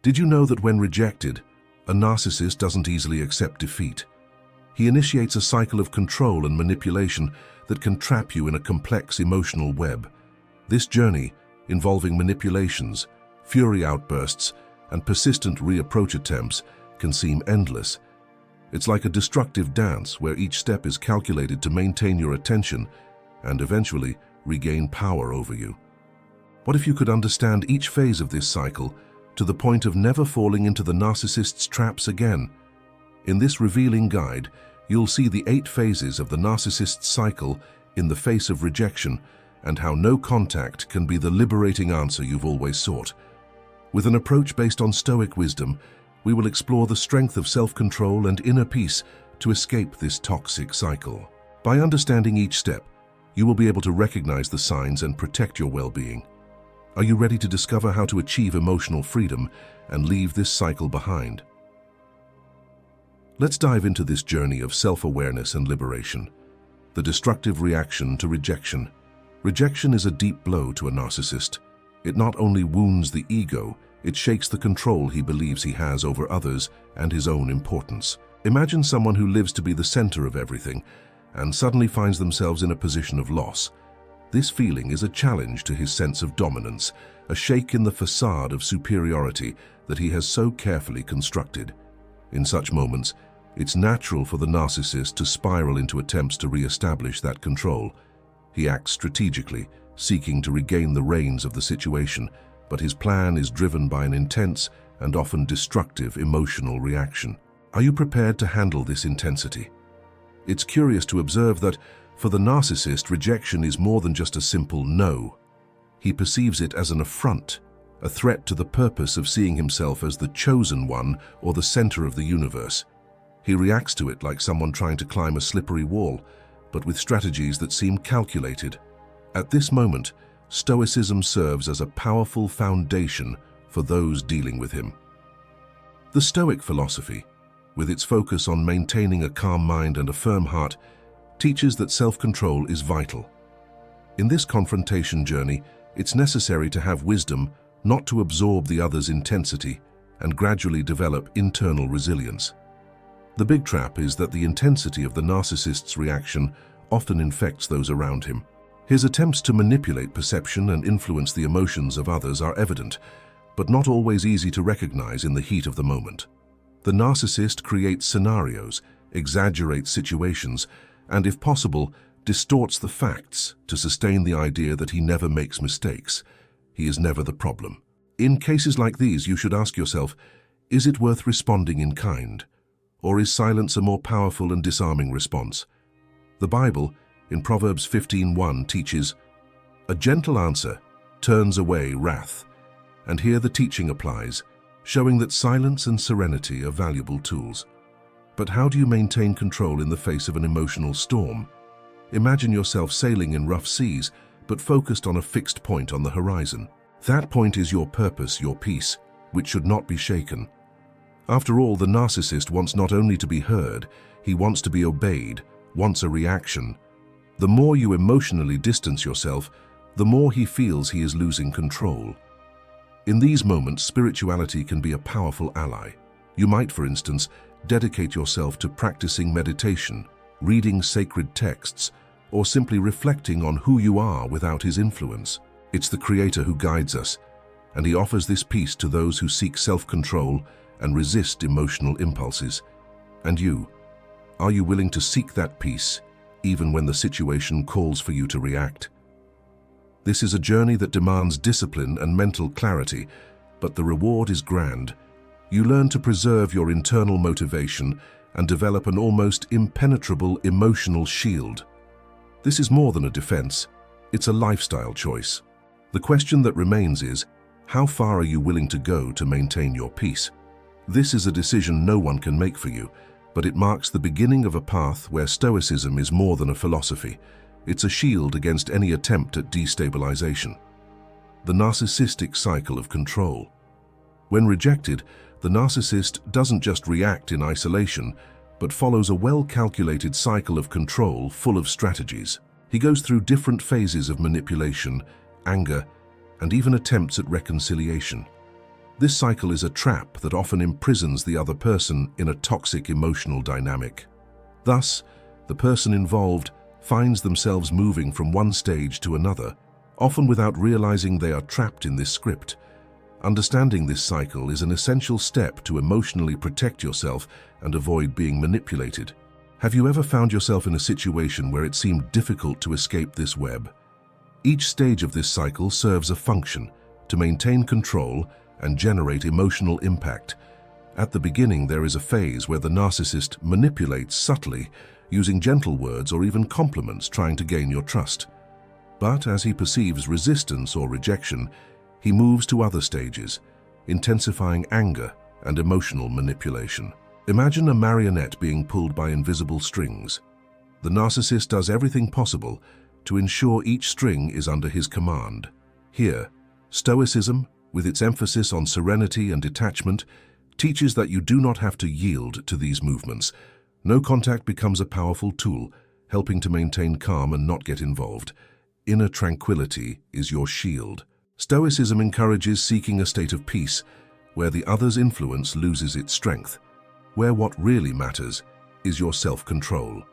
Did you know that when rejected, a narcissist doesn't easily accept defeat? He initiates a cycle of control and manipulation that can trap you in a complex emotional web. This journey, involving manipulations, fury outbursts, and persistent reapproach attempts, can seem endless. It's like a destructive dance where each step is calculated to maintain your attention and eventually regain power over you. What if you could understand each phase of this cycle to the point of never falling into the narcissist's traps again? In this revealing guide, you'll see the 8 phases of the narcissist's cycle in the face of rejection and how no contact can be the liberating answer you've always sought. With an approach based on Stoic wisdom, we will explore the strength of self-control and inner peace to escape this toxic cycle. By understanding each step, you will be able to recognize the signs and protect your well-being. Are you ready to discover how to achieve emotional freedom and leave this cycle behind? Let's dive into this journey of self-awareness and liberation. The destructive reaction to rejection. Rejection is a deep blow to a narcissist. It not only wounds the ego, it shakes the control he believes he has over others and his own importance. Imagine someone who lives to be the center of everything and suddenly finds themselves in a position of loss. This feeling is a challenge to his sense of dominance, a shake in the facade of superiority that he has so carefully constructed. In such moments, it's natural for the narcissist to spiral into attempts to re-establish that control. He acts strategically, seeking to regain the reins of the situation, but his plan is driven by an intense and often destructive emotional reaction. Are you prepared to handle this intensity? It's curious to observe that, for the narcissist, rejection is more than just a simple no. He perceives it as an affront, a threat to the purpose of seeing himself as the chosen one or the center of the universe. He reacts to it like someone trying to climb a slippery wall, but with strategies that seem calculated. At this moment, Stoicism serves as a powerful foundation for those dealing with him. The Stoic philosophy, with its focus on maintaining a calm mind and a firm heart, teaches that self-control is vital. In this confrontation journey, it's necessary to have wisdom not to absorb the other's intensity and gradually develop internal resilience. The big trap is that the intensity of the narcissist's reaction often infects those around him. His attempts to manipulate perception and influence the emotions of others are evident, but not always easy to recognize in the heat of the moment. The narcissist creates scenarios, exaggerates situations, and if possible, distorts the facts to sustain the idea that he never makes mistakes. He is never the problem. In cases like these, you should ask yourself, is it worth responding in kind? Or is silence a more powerful and disarming response? The Bible, in Proverbs 15:1, teaches, "A gentle answer turns away wrath." And here the teaching applies, showing that silence and serenity are valuable tools. But how do you maintain control in the face of an emotional storm? Imagine yourself sailing in rough seas, but focused on a fixed point on the horizon. That point is your purpose, your peace, which should not be shaken. After all, the narcissist wants not only to be heard, he wants to be obeyed, wants a reaction. The more you emotionally distance yourself, the more he feels he is losing control. In these moments, spirituality can be a powerful ally. You might, for instance, dedicate yourself to practicing meditation, reading sacred texts, or simply reflecting on who you are without his influence. It's the Creator who guides us, and he offers this peace to those who seek self-control and resist emotional impulses. And you, are you willing to seek that peace, even when the situation calls for you to react? This is a journey that demands discipline and mental clarity, but the reward is grand. You learn to preserve your internal motivation and develop an almost impenetrable emotional shield. This is more than a defense, it's a lifestyle choice. The question that remains is, how far are you willing to go to maintain your peace? This is a decision no one can make for you, but it marks the beginning of a path where Stoicism is more than a philosophy. It's a shield against any attempt at destabilization. The narcissistic cycle of control. When rejected, the narcissist doesn't just react in isolation, but follows a well-calculated cycle of control full of strategies. He goes through different phases of manipulation, anger, and even attempts at reconciliation. This cycle is a trap that often imprisons the other person in a toxic emotional dynamic. Thus, the person involved finds themselves moving from one stage to another, often without realizing they are trapped in this script. Understanding this cycle is an essential step to emotionally protect yourself and avoid being manipulated. Have you ever found yourself in a situation where it seemed difficult to escape this web? Each stage of this cycle serves a function to maintain control and generate emotional impact. At the beginning, there is a phase where the narcissist manipulates subtly, using gentle words or even compliments trying to gain your trust. But as he perceives resistance or rejection, he moves to other stages, intensifying anger and emotional manipulation. Imagine a marionette being pulled by invisible strings. The narcissist does everything possible to ensure each string is under his command. Here, Stoicism, with its emphasis on serenity and detachment, teaches that you do not have to yield to these movements. No contact becomes a powerful tool, helping to maintain calm and not get involved. Inner tranquility is your shield. Stoicism encourages seeking a state of peace, where the other's influence loses its strength, where what really matters is your self-control.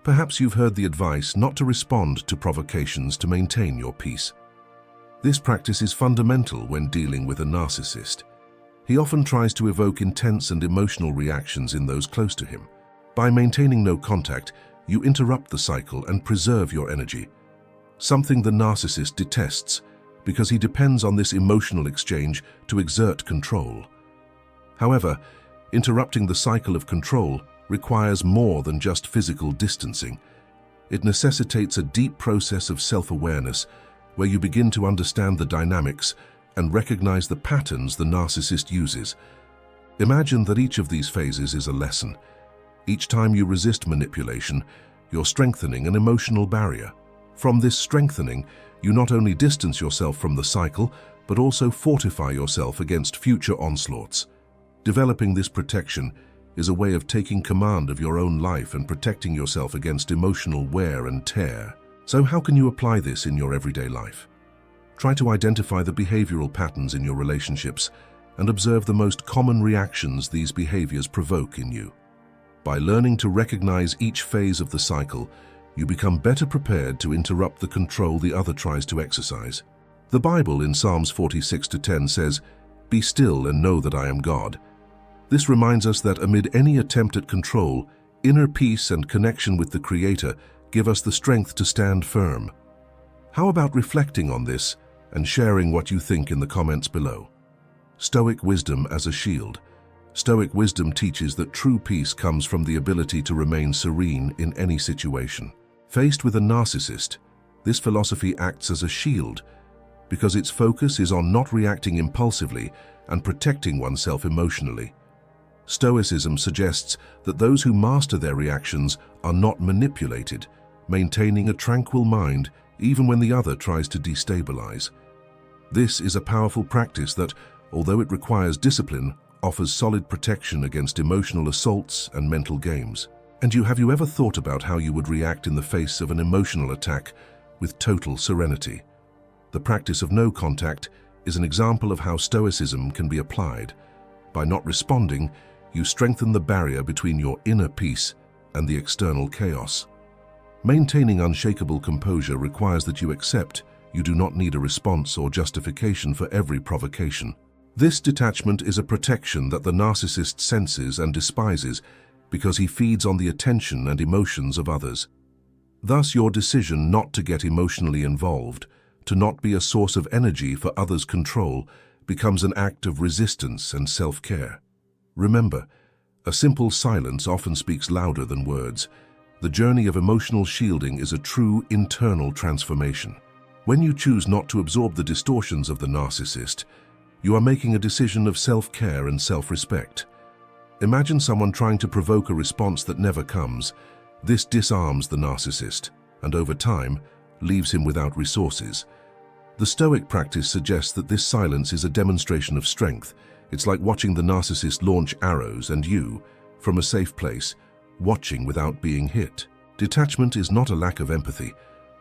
Perhaps you've heard the advice not to respond to provocations to maintain your peace. This practice is fundamental when dealing with a narcissist. He often tries to evoke intense and emotional reactions in those close to him. By maintaining no contact, you interrupt the cycle and preserve your energy, something the narcissist detests because he depends on this emotional exchange to exert control. However, interrupting the cycle of control requires more than just physical distancing. It necessitates a deep process of self-awareness where you begin to understand the dynamics and recognize the patterns the narcissist uses. Imagine that each of these phases is a lesson. Each time you resist manipulation, you're strengthening an emotional barrier. From this strengthening, you not only distance yourself from the cycle, but also fortify yourself against future onslaughts. Developing this protection is a way of taking command of your own life and protecting yourself against emotional wear and tear. So how can you apply this in your everyday life? Try to identify the behavioral patterns in your relationships and observe the most common reactions these behaviors provoke in you. By learning to recognize each phase of the cycle, you become better prepared to interrupt the control the other tries to exercise. The Bible in Psalms 46:10 says, "Be still and know that I am God." This reminds us that amid any attempt at control, inner peace and connection with the Creator give us the strength to stand firm. How about reflecting on this and sharing what you think in the comments below? Stoic wisdom as a shield. Stoic wisdom teaches that true peace comes from the ability to remain serene in any situation. Faced with a narcissist, this philosophy acts as a shield because its focus is on not reacting impulsively and protecting oneself emotionally. Stoicism suggests that those who master their reactions are not manipulated, maintaining a tranquil mind even when the other tries to destabilize. This is a powerful practice that, although it requires discipline, offers solid protection against emotional assaults and mental games. And have you ever thought about how you would react in the face of an emotional attack with total serenity? The practice of no contact is an example of how Stoicism can be applied. By not responding, you strengthen the barrier between your inner peace and the external chaos. Maintaining unshakable composure requires that you accept you do not need a response or justification for every provocation. This detachment is a protection that the narcissist senses and despises because he feeds on the attention and emotions of others. Thus, your decision not to get emotionally involved, to not be a source of energy for others' control, becomes an act of resistance and self-care. Remember, a simple silence often speaks louder than words. The journey of emotional shielding is a true internal transformation. When you choose not to absorb the distortions of the narcissist, you are making a decision of self-care and self-respect. Imagine someone trying to provoke a response that never comes. This disarms the narcissist, and over time, leaves him without resources. The Stoic practice suggests that this silence is a demonstration of strength. It's like watching the narcissist launch arrows and you, from a safe place, watching without being hit. Detachment is not a lack of empathy,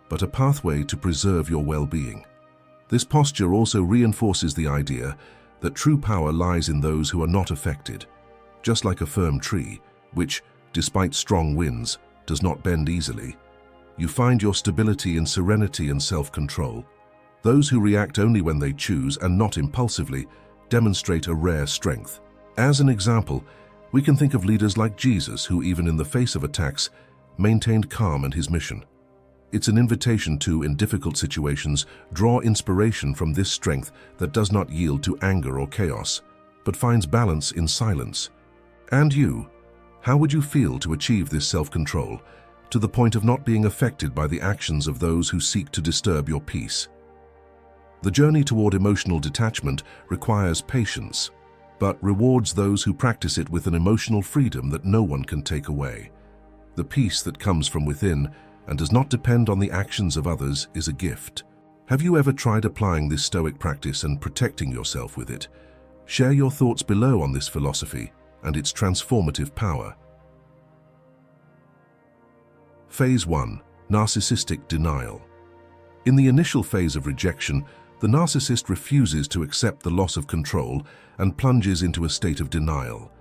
but a pathway to preserve your well-being. This posture also reinforces the idea that true power lies in those who are not affected. Just like a firm tree, which, despite strong winds, does not bend easily, you find your stability in serenity and self-control. Those who react only when they choose and not impulsively demonstrate a rare strength. As an example, we can think of leaders like Jesus who, even in the face of attacks, maintained calm in his mission. It's an invitation to, in difficult situations, draw inspiration from this strength that does not yield to anger or chaos, but finds balance in silence. And you, how would you feel to achieve this self-control, to the point of not being affected by the actions of those who seek to disturb your peace? The journey toward emotional detachment requires patience, but rewards those who practice it with an emotional freedom that no one can take away. The peace that comes from within and does not depend on the actions of others is a gift. Have you ever tried applying this Stoic practice and protecting yourself with it? Share your thoughts below on this philosophy and its transformative power. Phase 1. Narcissistic Denial. In the initial phase of rejection, the narcissist refuses to accept the loss of control and plunges into a state of denial.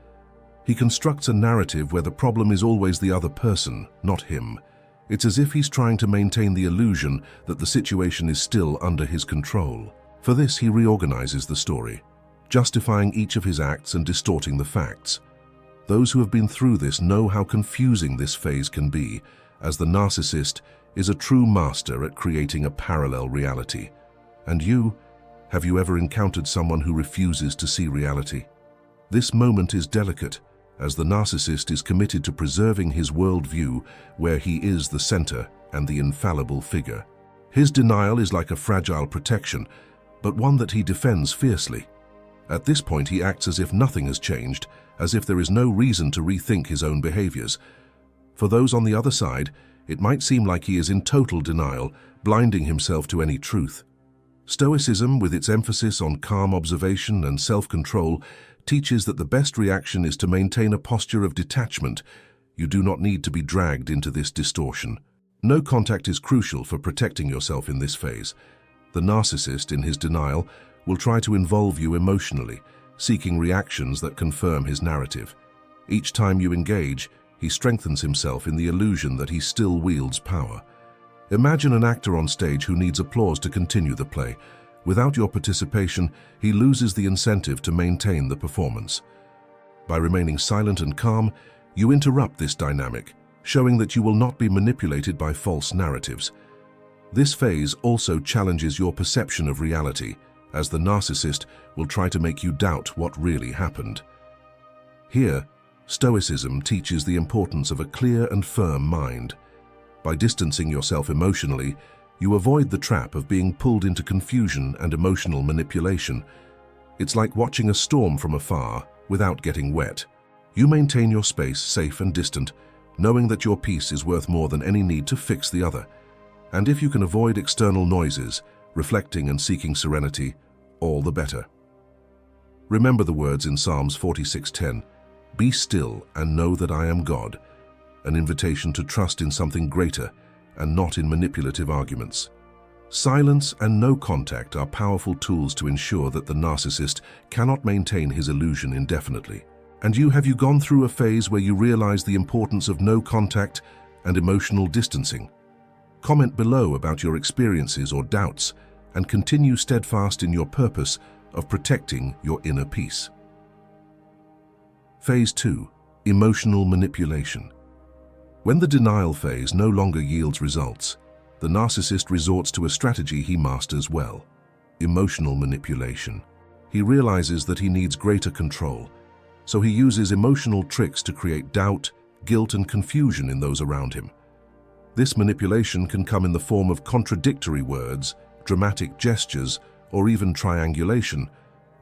He constructs a narrative where the problem is always the other person, not him. It's as if he's trying to maintain the illusion that the situation is still under his control. For this, he reorganizes the story, justifying each of his acts and distorting the facts. Those who have been through this know how confusing this phase can be, as the narcissist is a true master at creating a parallel reality. And you, have you ever encountered someone who refuses to see reality? This moment is delicate, as the narcissist is committed to preserving his worldview where he is the center and the infallible figure. His denial is like a fragile protection, but one that he defends fiercely. At this point, he acts as if nothing has changed, as if there is no reason to rethink his own behaviors. For those on the other side, it might seem like he is in total denial, blinding himself to any truth. Stoicism, with its emphasis on calm observation and self-control, teaches that the best reaction is to maintain a posture of detachment. You do not need to be dragged into this distortion. No contact is crucial for protecting yourself in this phase. The narcissist, in his denial, will try to involve you emotionally, seeking reactions that confirm his narrative. Each time you engage, he strengthens himself in the illusion that he still wields power. Imagine an actor on stage who needs applause to continue the play. Without your participation, he loses the incentive to maintain the performance. By remaining silent and calm, you interrupt this dynamic, showing that you will not be manipulated by false narratives. This phase also challenges your perception of reality, as the narcissist will try to make you doubt what really happened. Here, Stoicism teaches the importance of a clear and firm mind. By distancing yourself emotionally, you avoid the trap of being pulled into confusion and emotional manipulation. It's like watching a storm from afar without getting wet. You maintain your space safe and distant, knowing that your peace is worth more than any need to fix the other. And if you can avoid external noises, reflecting and seeking serenity, all the better. Remember the words in Psalms 46:10, "Be still and know that I am God," an invitation to trust in something greater and not in manipulative arguments. Silence and no contact are powerful tools to ensure that the narcissist cannot maintain his illusion indefinitely. And have you gone through a phase where you realize the importance of no contact and emotional distancing? Comment below about your experiences or doubts, and continue steadfast in your purpose of protecting your inner peace. Phase 2. Emotional Manipulation. When the denial phase no longer yields results, the narcissist resorts to a strategy he masters well: emotional manipulation. He realizes that he needs greater control, so he uses emotional tricks to create doubt, guilt, and confusion in those around him. This manipulation can come in the form of contradictory words, dramatic gestures, or even triangulation,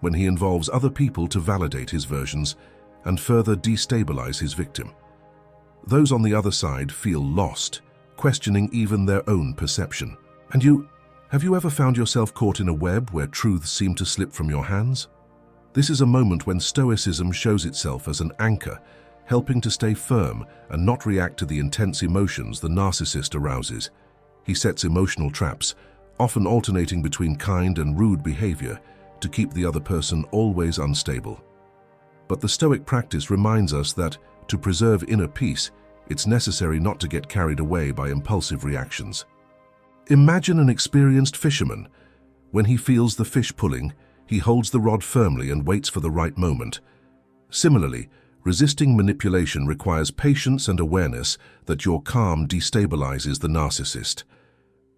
when he involves other people to validate his versions and further destabilize his victim. Those on the other side feel lost, questioning even their own perception. And have you ever found yourself caught in a web where truths seem to slip from your hands? This is a moment when Stoicism shows itself as an anchor, helping to stay firm and not react to the intense emotions the narcissist arouses. He sets emotional traps, often alternating between kind and rude behavior, to keep the other person always unstable. But the Stoic practice reminds us that, to preserve inner peace, it's necessary not to get carried away by impulsive reactions. Imagine an experienced fisherman. When he feels the fish pulling, he holds the rod firmly and waits for the right moment. Similarly, resisting manipulation requires patience and awareness that your calm destabilizes the narcissist.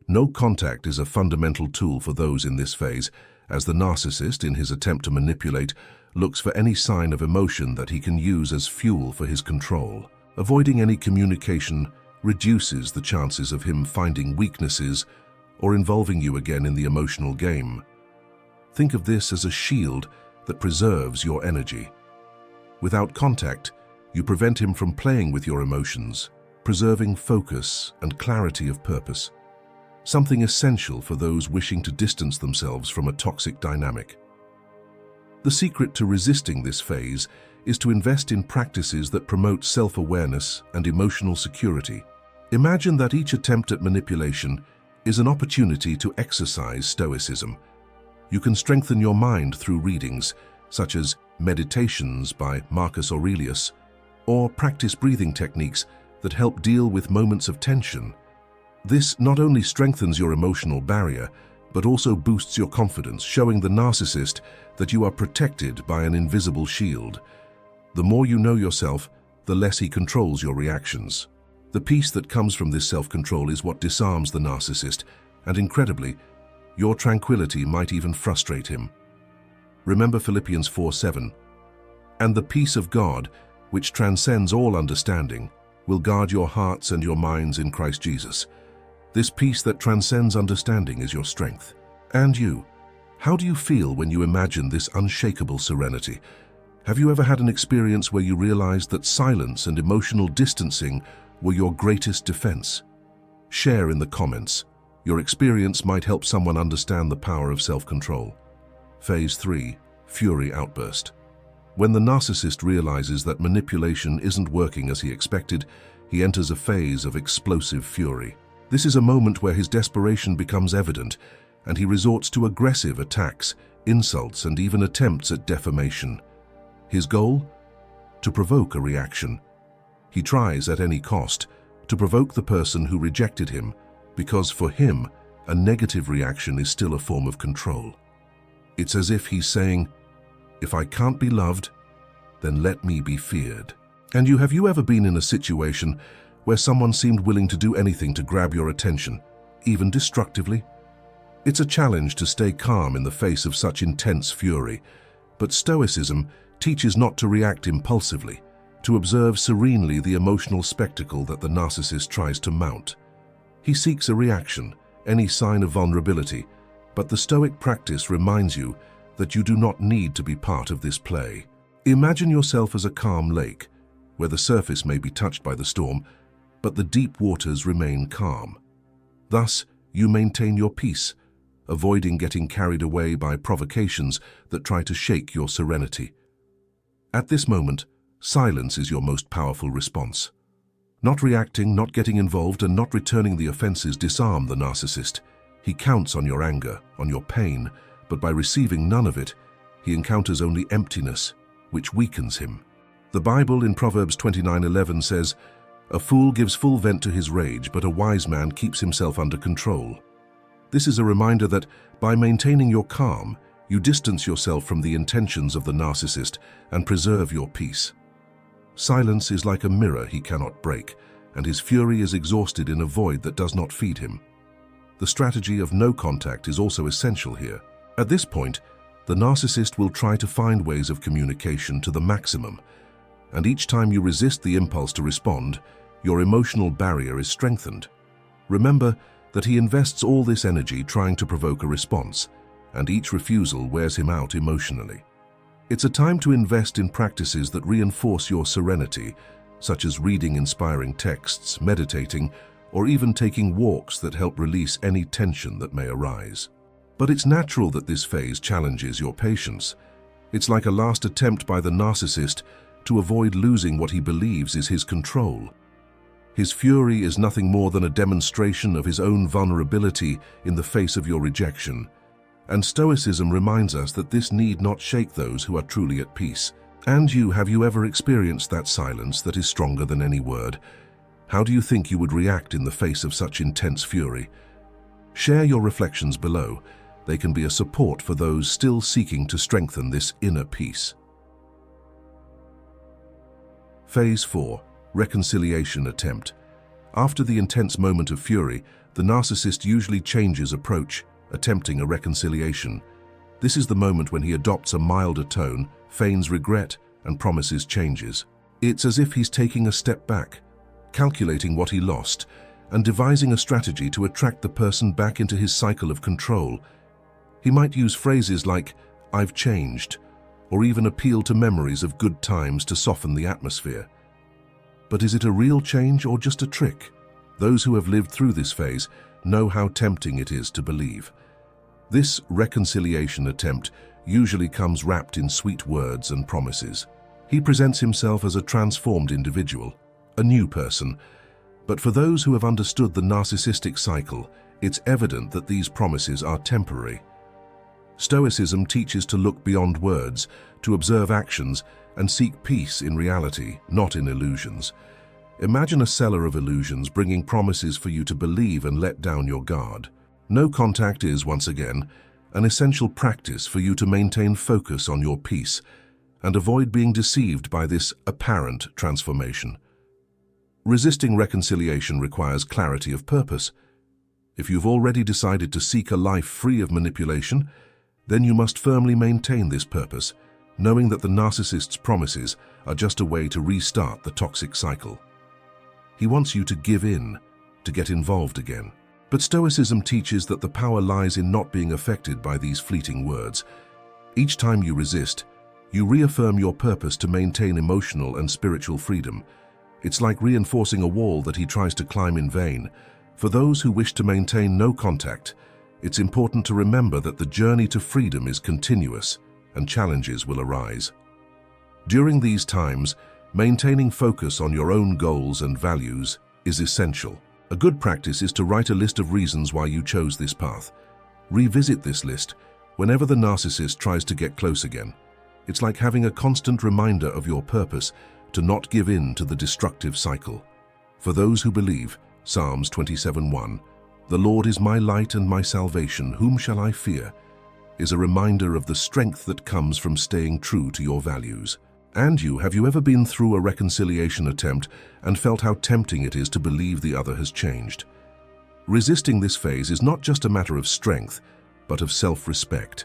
No contact is a fundamental tool for those in this phase, as the narcissist, in his attempt to manipulate, looks for any sign of emotion that he can use as fuel for his control. Avoiding any communication reduces the chances of him finding weaknesses or involving you again in the emotional game. Think of this as a shield that preserves your energy. Without contact, you prevent him from playing with your emotions, preserving focus and clarity of purpose, something essential for those wishing to distance themselves from a toxic dynamic. The secret to resisting this phase is to invest in practices that promote self-awareness and emotional security. Imagine that each attempt at manipulation is an opportunity to exercise Stoicism. You can strengthen your mind through readings, such as Meditations by Marcus Aurelius, or practice breathing techniques that help deal with moments of tension. This not only strengthens your emotional barrier, but also boosts your confidence, showing the narcissist that you are protected by an invisible shield. The more you know yourself, the less he controls your reactions. The peace that comes from this self-control is what disarms the narcissist, and incredibly, your tranquility might even frustrate him. Remember Philippians 4:7, "And the peace of God, which transcends all understanding, will guard your hearts and your minds in Christ Jesus." This peace that transcends understanding is your strength. And you, how do you feel when you imagine this unshakable serenity? Have you ever had an experience where you realized that silence and emotional distancing were your greatest defense? Share in the comments. Your experience might help someone understand the power of self-control. Phase 3, Fury Outburst. When the narcissist realizes that manipulation isn't working as he expected, he enters a phase of explosive fury. This is a moment where his desperation becomes evident, and he resorts to aggressive attacks, insults, and even attempts at defamation. His goal? To provoke a reaction. He tries at any cost to provoke the person who rejected him, because for him, a negative reaction is still a form of control. It's as if he's saying, "If I can't be loved, then let me be feared." And have you ever been in a situation where someone seemed willing to do anything to grab your attention, even destructively? It's a challenge to stay calm in the face of such intense fury, but Stoicism teaches not to react impulsively, to observe serenely the emotional spectacle that the narcissist tries to mount. He seeks a reaction, any sign of vulnerability, but the Stoic practice reminds you that you do not need to be part of this play. Imagine yourself as a calm lake, where the surface may be touched by the storm, but the deep waters remain calm. Thus, you maintain your peace, avoiding getting carried away by provocations that try to shake your serenity. At this moment, silence is your most powerful response. Not reacting, not getting involved, and not returning the offenses disarm the narcissist. He counts on your anger, on your pain, but by receiving none of it, he encounters only emptiness, which weakens him. The Bible in Proverbs 29:11 says, "A fool gives full vent to his rage, but a wise man keeps himself under control." This is a reminder that by maintaining your calm, you distance yourself from the intentions of the narcissist and preserve your peace. Silence is like a mirror he cannot break, and his fury is exhausted in a void that does not feed him. The strategy of no contact is also essential here. At this point, the narcissist will try to find ways of communication to the maximum, and each time you resist the impulse to respond, your emotional barrier is strengthened. Remember that he invests all this energy trying to provoke a response, and each refusal wears him out emotionally. It's a time to invest in practices that reinforce your serenity, such as reading inspiring texts, meditating, or even taking walks that help release any tension that may arise. But it's natural that this phase challenges your patience. It's like a last attempt by the narcissist to avoid losing what he believes is his control. His fury is nothing more than a demonstration of his own vulnerability in the face of your rejection. And Stoicism reminds us that this need not shake those who are truly at peace. And have you ever experienced that silence that is stronger than any word? How do you think you would react in the face of such intense fury? Share your reflections below. They can be a support for those still seeking to strengthen this inner peace. Phase 4. Reconciliation attempt. After the intense moment of fury, the narcissist usually changes approach, attempting a reconciliation. This is the moment when he adopts a milder tone, feigns regret, and promises changes. It's as if he's taking a step back, calculating what he lost, and devising a strategy to attract the person back into his cycle of control. He might use phrases like, "I've changed," or even appeal to memories of good times to soften the atmosphere. But is it a real change or just a trick? Those who have lived through this phase know how tempting it is to believe. This reconciliation attempt usually comes wrapped in sweet words and promises. He presents himself as a transformed individual, a new person. But for those who have understood the narcissistic cycle, it's evident that these promises are temporary. Stoicism teaches to look beyond words, to observe actions, and seek peace in reality, not in illusions. Imagine a seller of illusions bringing promises for you to believe and let down your guard. No contact is, once again, an essential practice for you to maintain focus on your peace and avoid being deceived by this apparent transformation. Resisting reconciliation requires clarity of purpose. If you've already decided to seek a life free of manipulation, then you must firmly maintain this purpose, knowing that the narcissist's promises are just a way to restart the toxic cycle. He wants you to give in, to get involved again. But Stoicism teaches that the power lies in not being affected by these fleeting words. Each time you resist, you reaffirm your purpose to maintain emotional and spiritual freedom. It's like reinforcing a wall that he tries to climb in vain. For those who wish to maintain no contact, it's important to remember that the journey to freedom is continuous and challenges will arise. During these times, maintaining focus on your own goals and values is essential. A good practice is to write a list of reasons why you chose this path. Revisit this list whenever the narcissist tries to get close again. It's like having a constant reminder of your purpose to not give in to the destructive cycle. For those who believe, Psalms 27:1, "The Lord is my light and my salvation, whom shall I fear?" is a reminder of the strength that comes from staying true to your values. And have you ever been through a reconciliation attempt and felt how tempting it is to believe the other has changed? Resisting this phase is not just a matter of strength, but of self-respect.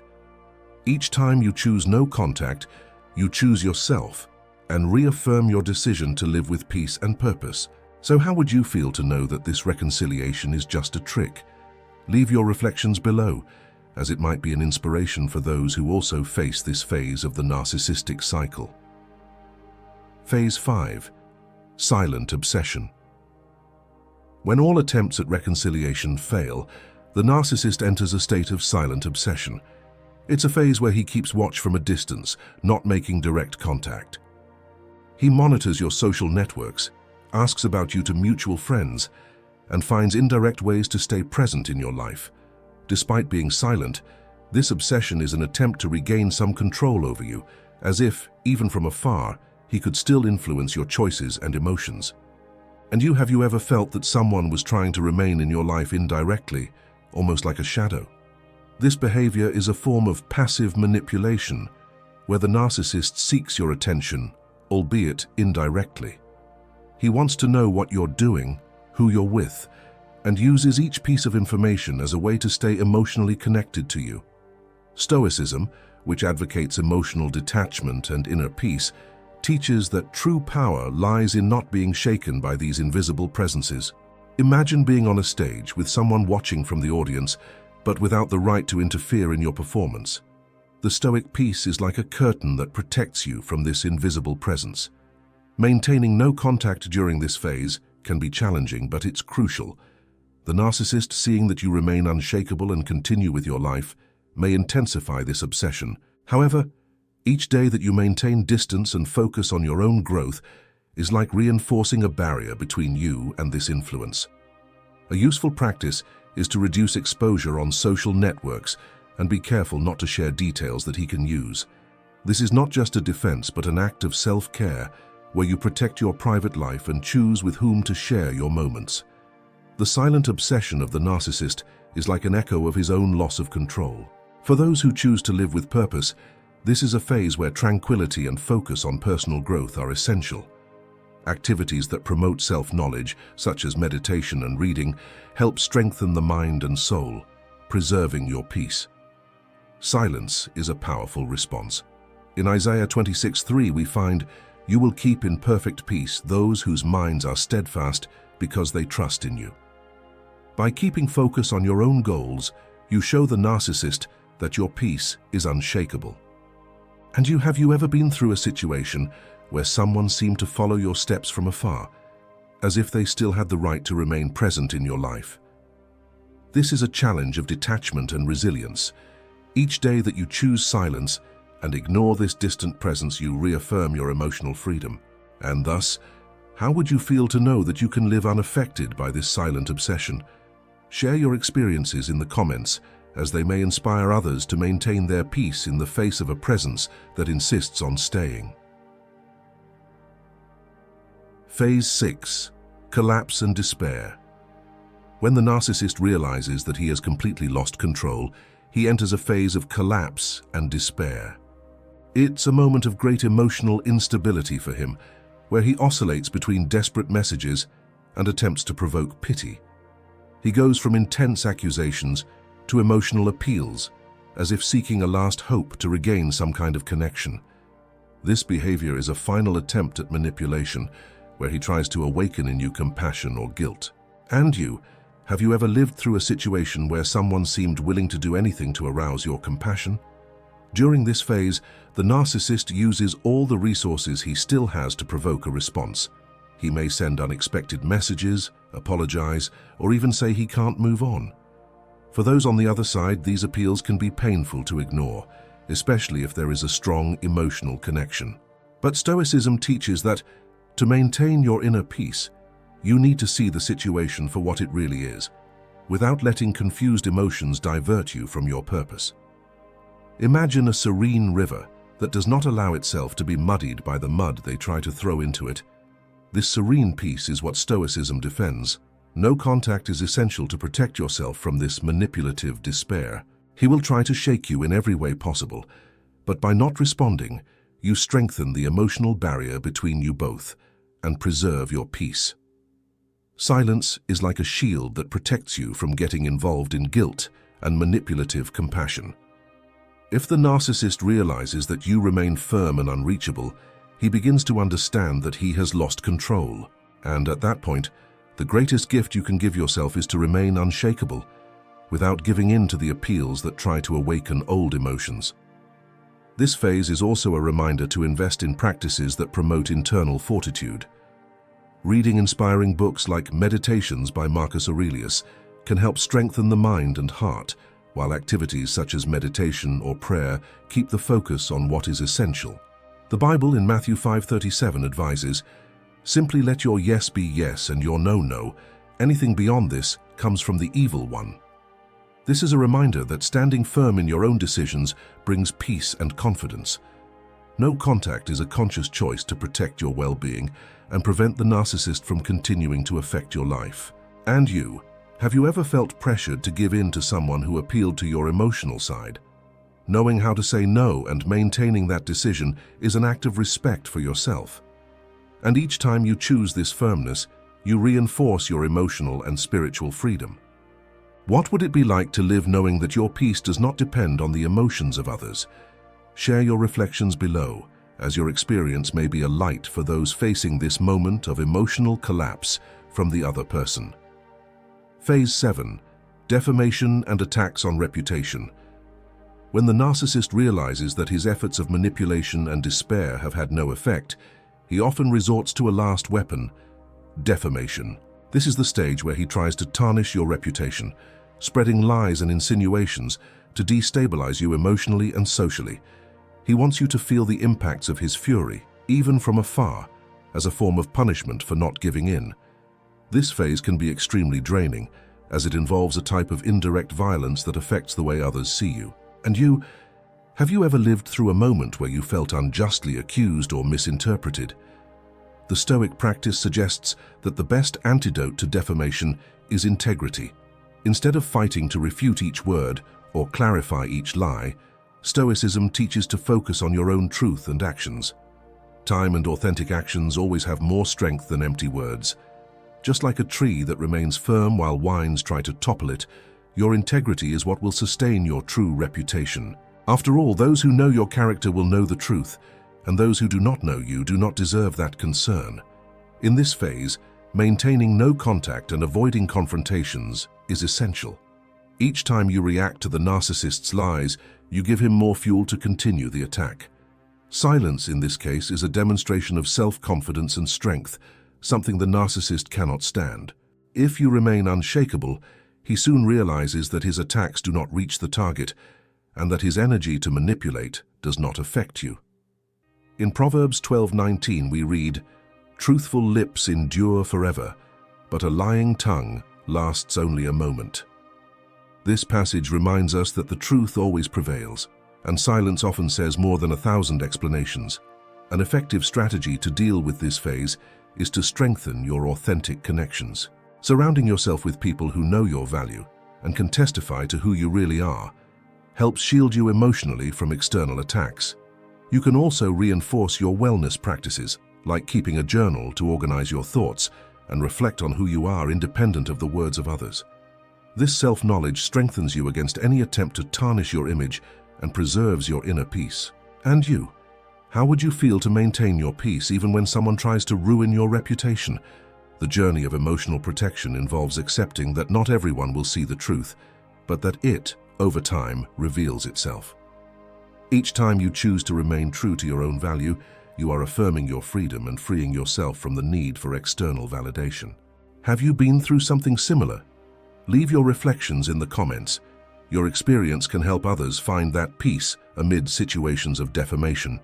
Each time you choose no contact, you choose yourself and reaffirm your decision to live with peace and purpose. So how would you feel to know that this reconciliation is just a trick? Leave your reflections below, as it might be an inspiration for those who also face this phase of the narcissistic cycle. Phase 5. Silent obsession. When all attempts at reconciliation fail, the narcissist enters a state of silent obsession. It's a phase where he keeps watch from a distance, not making direct contact. He monitors your social networks, asks about you to mutual friends, and finds indirect ways to stay present in your life. Despite being silent, this obsession is an attempt to regain some control over you, as if, even from afar, he could still influence your choices and emotions. And have you ever felt that someone was trying to remain in your life indirectly, almost like a shadow? This behavior is a form of passive manipulation, where the narcissist seeks your attention, albeit indirectly. He wants to know what you're doing, who you're with, and uses each piece of information as a way to stay emotionally connected to you. Stoicism, which advocates emotional detachment and inner peace, teaches that true power lies in not being shaken by these invisible presences. Imagine being on a stage with someone watching from the audience, but without the right to interfere in your performance. The Stoic peace is like a curtain that protects you from this invisible presence. Maintaining no contact during this phase can be challenging, but it's crucial. The narcissist, seeing that you remain unshakable and continue with your life, may intensify this obsession. However, each day that you maintain distance and focus on your own growth is like reinforcing a barrier between you and this influence. A useful practice is to reduce exposure on social networks and be careful not to share details that he can use. This is not just a defense but an act of self-care where you protect your private life and choose with whom to share your moments. The silent obsession of the narcissist is like an echo of his own loss of control. For those who choose to live with purpose, this is a phase where tranquility and focus on personal growth are essential. Activities that promote self-knowledge, such as meditation and reading, help strengthen the mind and soul, preserving your peace. Silence is a powerful response. In Isaiah 26:3 we find, "You will keep in perfect peace those whose minds are steadfast because they trust in you." By keeping focus on your own goals, you show the narcissist that your peace is unshakable. And have you ever been through a situation where someone seemed to follow your steps from afar, as if they still had the right to remain present in your life? This is a challenge of detachment and resilience. Each day that you choose silence and ignore this distant presence, you reaffirm your emotional freedom. And thus, how would you feel to know that you can live unaffected by this silent obsession? Share your experiences in the comments, as they may inspire others to maintain their peace in the face of a presence that insists on staying. Phase 6. Collapse and despair. When the narcissist realizes that he has completely lost control, he enters a phase of collapse and despair. It's a moment of great emotional instability for him, where he oscillates between desperate messages and attempts to provoke pity. He goes from intense accusations to emotional appeals, as if seeking a last hope to regain some kind of connection. This behavior is a final attempt at manipulation, where he tries to awaken in you compassion or guilt. And have you ever lived through a situation where someone seemed willing to do anything to arouse your compassion? During this phase, the narcissist uses all the resources he still has to provoke a response. He may send unexpected messages, apologize, or even say he can't move on. For those on the other side, these appeals can be painful to ignore, especially if there is a strong emotional connection. But Stoicism teaches that to maintain your inner peace, you need to see the situation for what it really is, without letting confused emotions divert you from your purpose. Imagine a serene river that does not allow itself to be muddied by the mud they try to throw into it. This serene peace is what Stoicism defends. No contact is essential to protect yourself from this manipulative despair. He will try to shake you in every way possible, but by not responding, you strengthen the emotional barrier between you both and preserve your peace. Silence is like a shield that protects you from getting involved in guilt and manipulative compassion. If the narcissist realizes that you remain firm and unreachable, he begins to understand that he has lost control. And at that point, the greatest gift you can give yourself is to remain unshakable, without giving in to the appeals that try to awaken old emotions. This phase is also a reminder to invest in practices that promote internal fortitude. Reading inspiring books like Meditations by Marcus Aurelius can help strengthen the mind and heart, while activities such as meditation or prayer keep the focus on what is essential. The Bible in Matthew 5:37 advises, "Simply let your yes be yes and your no, no. Anything beyond this comes from the evil one." This is a reminder that standing firm in your own decisions brings peace and confidence. No contact is a conscious choice to protect your well-being and prevent the narcissist from continuing to affect your life. And have you ever felt pressured to give in to someone who appealed to your emotional side? Knowing how to say no and maintaining that decision is an act of respect for yourself. And each time you choose this firmness, you reinforce your emotional and spiritual freedom. What would it be like to live knowing that your peace does not depend on the emotions of others? Share your reflections below, as your experience may be a light for those facing this moment of emotional collapse from the other person. Phase 7. Defamation and attacks on reputation. When the narcissist realizes that his efforts of manipulation and despair have had no effect, he often resorts to a last weapon: defamation. This is the stage where he tries to tarnish your reputation, spreading lies and insinuations to destabilize you emotionally and socially. He wants you to feel the impacts of his fury, even from afar, as a form of punishment for not giving in. This phase can be extremely draining, as it involves a type of indirect violence that affects the way others see you. And you, have you ever lived through a moment where you felt unjustly accused or misinterpreted? The Stoic practice suggests that the best antidote to defamation is integrity. Instead of fighting to refute each word or clarify each lie, Stoicism teaches to focus on your own truth and actions. Time and authentic actions always have more strength than empty words. Just like a tree that remains firm while winds try to topple it, your integrity is what will sustain your true reputation. After all, those who know your character will know the truth, and those who do not know you do not deserve that concern. In this phase, maintaining no contact and avoiding confrontations is essential. Each time you react to the narcissist's lies, you give him more fuel to continue the attack. Silence, in this case, is a demonstration of self-confidence and strength, something the narcissist cannot stand. If you remain unshakable, he soon realizes that his attacks do not reach the target, and that his energy to manipulate does not affect you. In Proverbs 12:19 we read, "Truthful lips endure forever, but a lying tongue lasts only a moment." This passage reminds us that the truth always prevails, and silence often says more than 1,000 explanations. An effective strategy to deal with this phase is to strengthen your authentic connections. Surrounding yourself with people who know your value and can testify to who you really are helps shield you emotionally from external attacks. You can also reinforce your wellness practices, like keeping a journal to organize your thoughts and reflect on who you are independent of the words of others. This self-knowledge strengthens you against any attempt to tarnish your image and preserves your inner peace. And you? How would you feel to maintain your peace even when someone tries to ruin your reputation? The journey of emotional protection involves accepting that not everyone will see the truth, but that it, over time, reveals itself. Each time you choose to remain true to your own value, you are affirming your freedom and freeing yourself from the need for external validation. Have you been through something similar? Leave your reflections in the comments. Your experience can help others find that peace amid situations of defamation.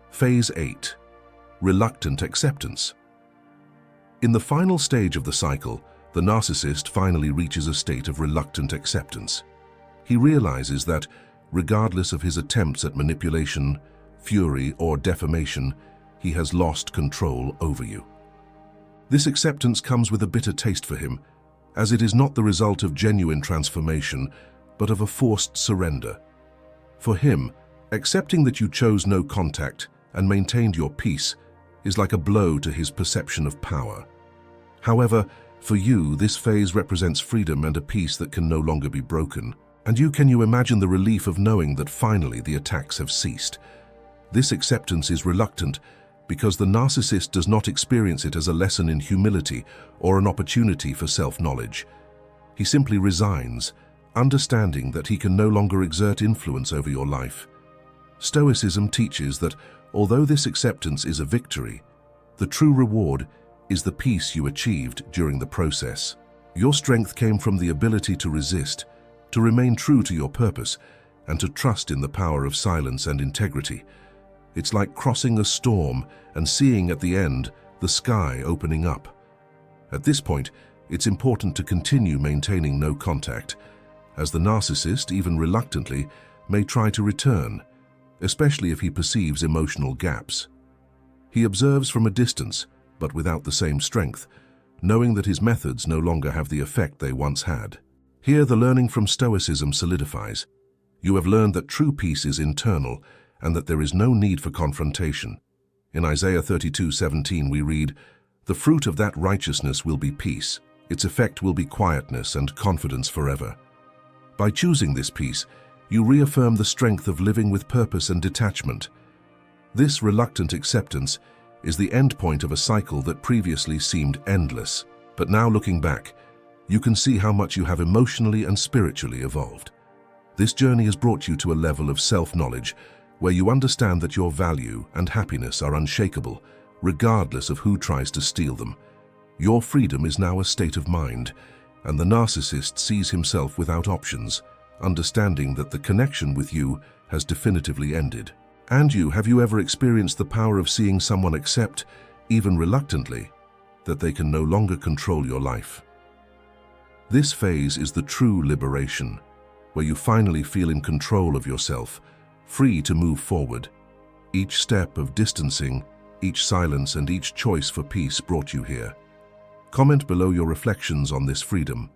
Phase 8. Reluctant acceptance. In the final stage of the cycle, the narcissist finally reaches a state of reluctant acceptance. He realizes that, regardless of his attempts at manipulation, fury, or defamation, he has lost control over you. This acceptance comes with a bitter taste for him, as it is not the result of genuine transformation, but of a forced surrender. For him, accepting that you chose no contact and maintained your peace is like a blow to his perception of power. However, for you, this phase represents freedom and a peace that can no longer be broken. And can you imagine the relief of knowing that finally the attacks have ceased? This acceptance is reluctant because the narcissist does not experience it as a lesson in humility or an opportunity for self-knowledge. He simply resigns, understanding that he can no longer exert influence over your life. Stoicism teaches that although this acceptance is a victory, the true reward is the peace you achieved during the process. Your strength came from the ability to resist, to remain true to your purpose, and to trust in the power of silence and integrity. It's like crossing a storm and seeing at the end the sky opening up. At this point, it's important to continue maintaining no contact, as the narcissist, even reluctantly, may try to return, especially if he perceives emotional gaps. He observes from a distance, but without the same strength, knowing that his methods no longer have the effect they once had. Here, the learning from Stoicism solidifies. You have learned that true peace is internal and that there is no need for confrontation. In Isaiah 32:17 we read, "The fruit of that righteousness will be peace. Its effect will be quietness and confidence forever." By choosing this peace, you reaffirm the strength of living with purpose and detachment. This reluctant acceptance is the end point of a cycle that previously seemed endless. But now, looking back, you can see how much you have emotionally and spiritually evolved. This journey has brought you to a level of self-knowledge where you understand that your value and happiness are unshakable, regardless of who tries to steal them. Your freedom is now a state of mind, and the narcissist sees himself without options, understanding that the connection with you has definitively ended. And have you ever experienced the power of seeing someone accept, even reluctantly, that they can no longer control your life? This phase is the true liberation, where you finally feel in control of yourself, free to move forward. Each step of distancing, each silence, and each choice for peace brought you here. Comment below your reflections on this freedom.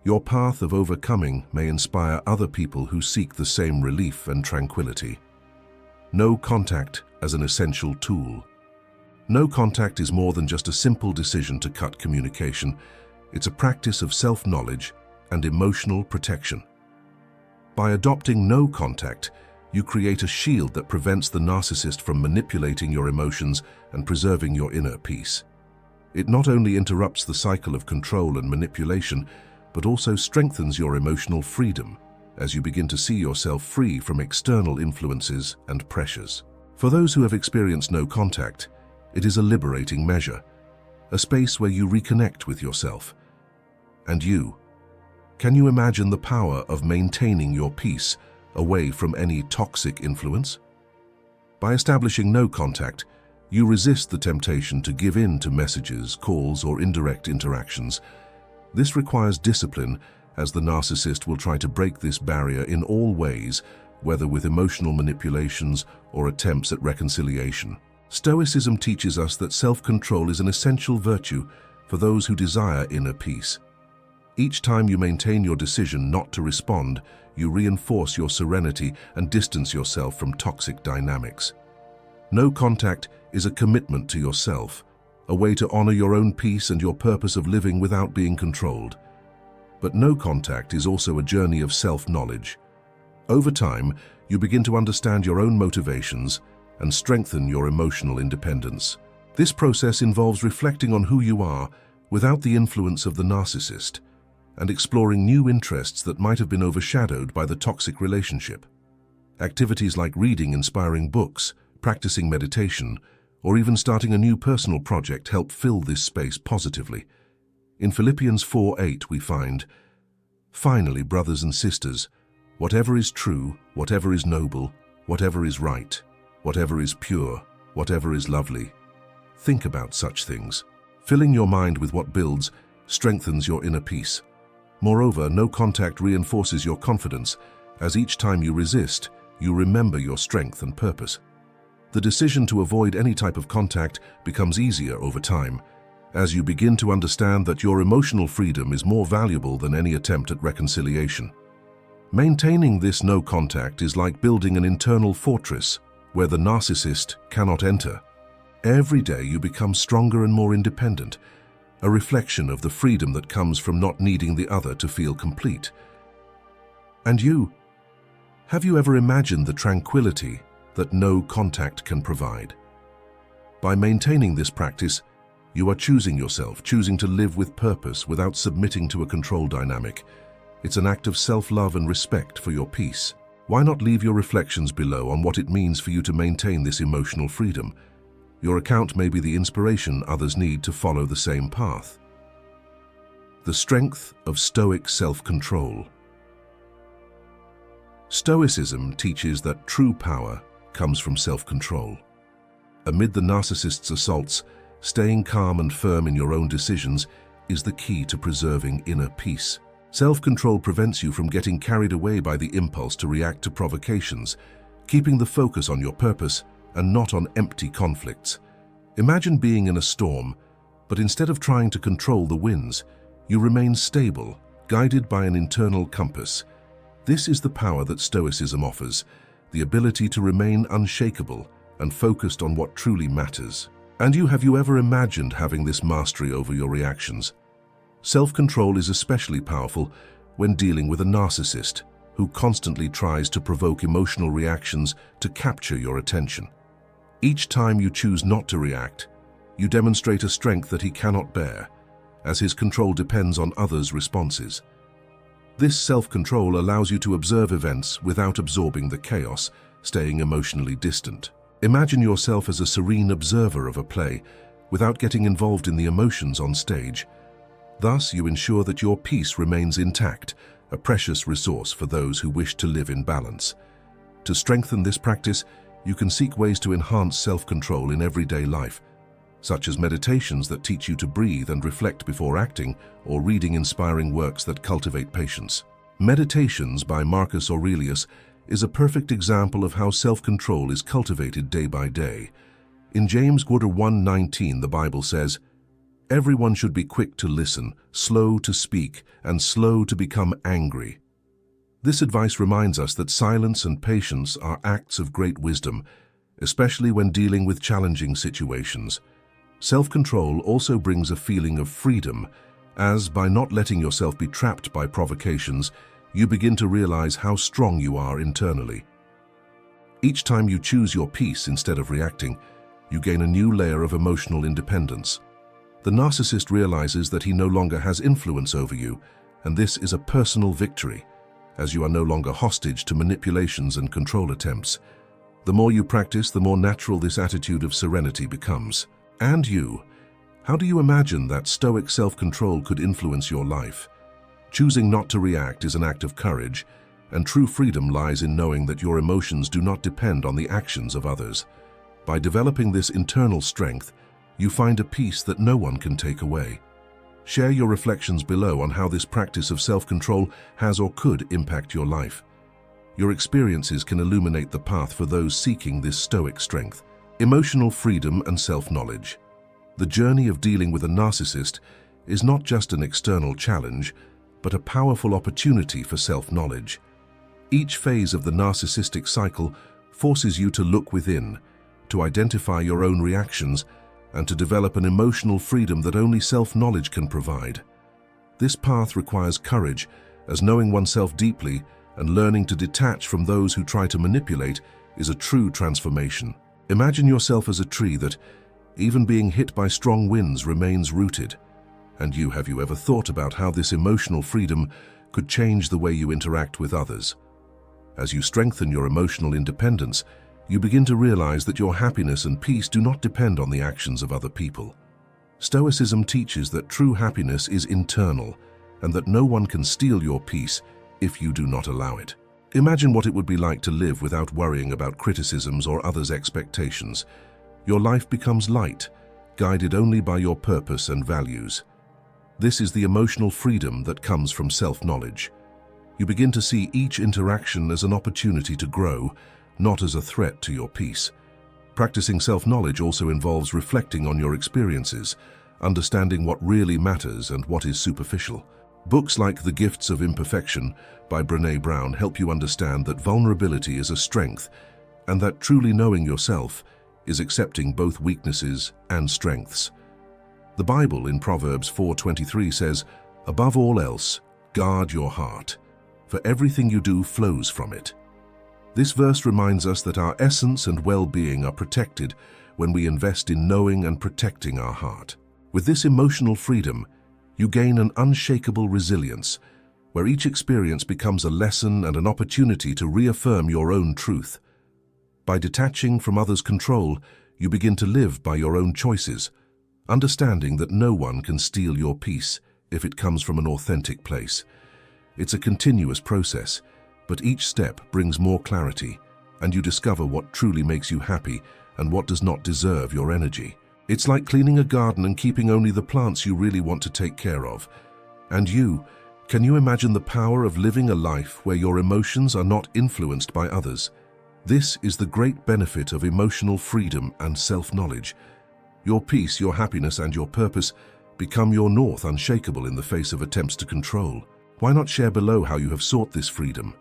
Your path of overcoming may inspire other people who seek the same relief and tranquility. No contact as an essential tool. No contact is more than just a simple decision to cut communication. It's a practice of self-knowledge and emotional protection. By adopting no contact, you create a shield that prevents the narcissist from manipulating your emotions and preserving your inner peace. It not only interrupts the cycle of control and manipulation, but also strengthens your emotional freedom as you begin to see yourself free from external influences and pressures. For those who have experienced no contact, it is a liberating measure, a space where you reconnect with yourself. And you, can you imagine the power of maintaining your peace away from any toxic influence? By establishing no contact, you resist the temptation to give in to messages, calls, or indirect interactions. This requires discipline, as the narcissist will try to break this barrier in all ways, whether with emotional manipulations or attempts at reconciliation. Stoicism teaches us that self-control is an essential virtue for those who desire inner peace. Each time you maintain your decision not to respond, you reinforce your serenity and distance yourself from toxic dynamics. No contact is a commitment to yourself, a way to honor your own peace and your purpose of living without being controlled. But no contact is also a journey of self-knowledge. Over time, you begin to understand your own motivations and strengthen your emotional independence. This process involves reflecting on who you are without the influence of the narcissist, and exploring new interests that might have been overshadowed by the toxic relationship. Activities like reading inspiring books, practicing meditation, or even starting a new personal project help fill this space positively. In Philippians 4:8 we find, "Finally, brothers and sisters, whatever is true, whatever is noble, whatever is right, whatever is pure, whatever is lovely, think about such things." Filling your mind with what builds strengthens your inner peace. Moreover, no contact reinforces your confidence, as each time you resist, you remember your strength and purpose. The decision to avoid any type of contact becomes easier over time, as you begin to understand that your emotional freedom is more valuable than any attempt at reconciliation. Maintaining this no contact is like building an internal fortress where the narcissist cannot enter. Every day you become stronger and more independent, a reflection of the freedom that comes from not needing the other to feel complete. And you? Have you ever imagined the tranquility that no contact can provide? By maintaining this practice, you are choosing yourself, choosing to live with purpose without submitting to a control dynamic. It's an act of self-love and respect for your peace. Why not leave your reflections below on what it means for you to maintain this emotional freedom? Your account may be the inspiration others need to follow the same path. The strength of Stoic self-control. Stoicism teaches that true power comes from self-control. Amid the narcissist's assaults, staying calm and firm in your own decisions is the key to preserving inner peace. Self-control prevents you from getting carried away by the impulse to react to provocations, keeping the focus on your purpose and not on empty conflicts. Imagine being in a storm, but instead of trying to control the winds, you remain stable, guided by an internal compass. This is the power that Stoicism offers, the ability to remain unshakable and focused on what truly matters. And have you ever imagined having this mastery over your reactions? Self-control is especially powerful when dealing with a narcissist who constantly tries to provoke emotional reactions to capture your attention. Each time you choose not to react, you demonstrate a strength that he cannot bear, as his control depends on others' responses. This self-control allows you to observe events without absorbing the chaos, staying emotionally distant. Imagine yourself as a serene observer of a play, without getting involved in the emotions on stage. Thus, you ensure that your peace remains intact, a precious resource for those who wish to live in balance. To strengthen this practice, you can seek ways to enhance self-control in everyday life, such as meditations that teach you to breathe and reflect before acting, or reading inspiring works that cultivate patience. Meditations by Marcus Aurelius is a perfect example of how self-control is cultivated day by day. In James 1:19, the Bible says, "Everyone should be quick to listen, slow to speak, and slow to become angry." This advice reminds us that silence and patience are acts of great wisdom, especially when dealing with challenging situations. Self-control also brings a feeling of freedom, as by not letting yourself be trapped by provocations, you begin to realize how strong you are internally. Each time you choose your peace instead of reacting, you gain a new layer of emotional independence. The narcissist realizes that he no longer has influence over you, and this is a personal victory, as you are no longer hostage to manipulations and control attempts. The more you practice, the more natural this attitude of serenity becomes. And you, how do you imagine that Stoic self-control could influence your life? Choosing not to react is an act of courage, and true freedom lies in knowing that your emotions do not depend on the actions of others. By developing this internal strength, you find a peace that no one can take away. Share your reflections below on how this practice of self-control has or could impact your life. Your experiences can illuminate the path for those seeking this Stoic strength. Emotional freedom and self-knowledge. The journey of dealing with a narcissist is not just an external challenge, but a powerful opportunity for self-knowledge. Each phase of the narcissistic cycle forces you to look within, to identify your own reactions, and to develop an emotional freedom that only self-knowledge can provide. This path requires courage, as knowing oneself deeply and learning to detach from those who try to manipulate is a true transformation. Imagine yourself as a tree that, even being hit by strong winds, remains rooted. And have you ever thought about how this emotional freedom could change the way you interact with others? As you strengthen your emotional independence, you begin to realize that your happiness and peace do not depend on the actions of other people. Stoicism teaches that true happiness is internal, and that no one can steal your peace if you do not allow it. Imagine what it would be like to live without worrying about criticisms or others' expectations. Your life becomes light, guided only by your purpose and values. This is the emotional freedom that comes from self-knowledge. You begin to see each interaction as an opportunity to grow, not as a threat to your peace. Practicing self-knowledge also involves reflecting on your experiences, understanding what really matters and what is superficial. Books like The Gifts of Imperfection by Brené Brown help you understand that vulnerability is a strength, and that truly knowing yourself is accepting both weaknesses and strengths. The Bible in Proverbs 4:23 says, "Above all else, guard your heart, for everything you do flows from it." This verse reminds us that our essence and well-being are protected when we invest in knowing and protecting our heart. With this emotional freedom, you gain an unshakable resilience, where each experience becomes a lesson and an opportunity to reaffirm your own truth. By detaching from others' control, you begin to live by your own choices, understanding that no one can steal your peace if it comes from an authentic place. It's a continuous process, but each step brings more clarity, and you discover what truly makes you happy and what does not deserve your energy. It's like cleaning a garden and keeping only the plants you really want to take care of. And can you imagine the power of living a life where your emotions are not influenced by others? This is the great benefit of emotional freedom and self-knowledge. Your peace, your happiness, and your purpose become your north, unshakable in the face of attempts to control. Why not share below how you have sought this freedom?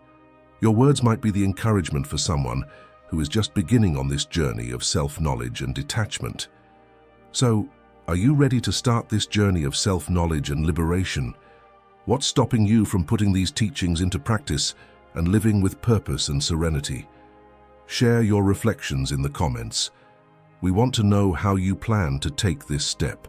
Your words might be the encouragement for someone who is just beginning on this journey of self-knowledge and detachment. So, are you ready to start this journey of self-knowledge and liberation? What's stopping you from putting these teachings into practice and living with purpose and serenity? Share your reflections in the comments. We want to know how you plan to take this step.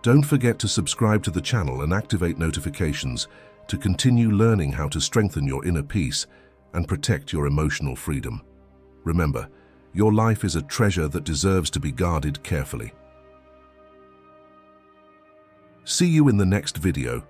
Don't forget to subscribe to the channel and activate notifications to continue learning how to strengthen your inner peace and protect your emotional freedom. Remember, your life is a treasure that deserves to be guarded carefully. See you in the next video.